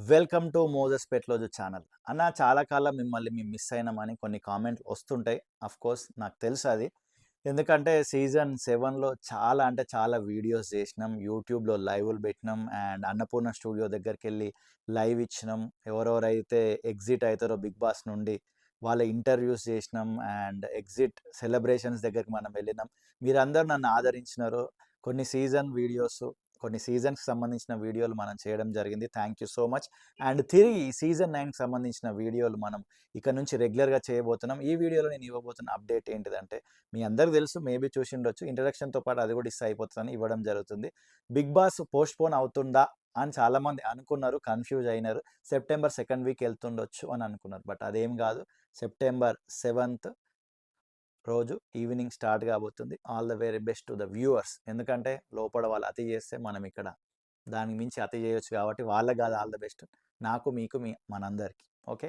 Welcome to Moses పెట్లోజు channel. అన్న చాలా కాలం మిమ్మల్ని మేము మిస్ అయినామని కొన్ని కామెంట్లు వస్తుంటాయి. కోర్స్ నాకు తెలుసు అది. ఎందుకంటే సీజన్ 7లో చాలా అంటే చాలా వీడియోస్ చేసినాం. యూట్యూబ్‌లో లైవ్‌లు పెట్టినాం అండ్ అన్నపూర్ణ స్టూడియో దగ్గరికెళ్ళి లైవ్ ఇచ్చినాం. ఎవరెవరైతే ఎగ్జిట్ అయితారో బిగ్ బాస్ నుండి వాళ్ళ ఇంటర్వ్యూస్ చేసినాం అండ్ ఎగ్జిట్ సెలబ్రేషన్స్ దగ్గరికి మనం వెళ్ళినాం. మీరందరూ నన్ను ఆదరించినారు. కొన్ని సీజన్ వీడియోస్ కొన్ని సీజన్‌కి సంబంధించిన వీడియోలు మనం చేయడం జరిగింది. Thank you so much. And తిరిగి సీజన్ 9కి సంబంధించిన వీడియోలు మనం ఇక నుంచి రెగ్యులర్‌గా చేయబోతున్నాం. ఈ వీడియోలో నేను ఇవ్వబోతున్న అప్డేట్ ఏంటిదంటే, మీ అందరికి తెలుసు, మేబీ చూసిండొచ్చు. ఇంట్రడక్షన్‌తో పాటు అది కూడా అయిపోతదని ఇవ్వడం జరుగుతుంది. బిగ్ బాస్ పోస్ట్‌పోన్ అవుతుందా అని చాలామంది అనుకున్నారు. కన్‌ఫ్యూజ్ అయినారు. సెప్టెంబర్ సెకండ్ వీక్ ఎళ్తుండొచ్చు అని అనుకున్నారు. బట్ అదేం గాదు. సెప్టెంబర్ 7థ్ రోజు ఈవినింగ్ స్టార్ట్ కాబోతుంది. All the very best to the viewers. ఎందుకంటే లోపల వాళ్ళు అతి చేస్తే మనం ఇక్కడ దానికి మించి అతి చేయొచ్చు కాబట్టి వాళ్ళకి కాదు ఆల్ ద బెస్ట్. నాకు, మీకు, మనందరికీ. ఓకే.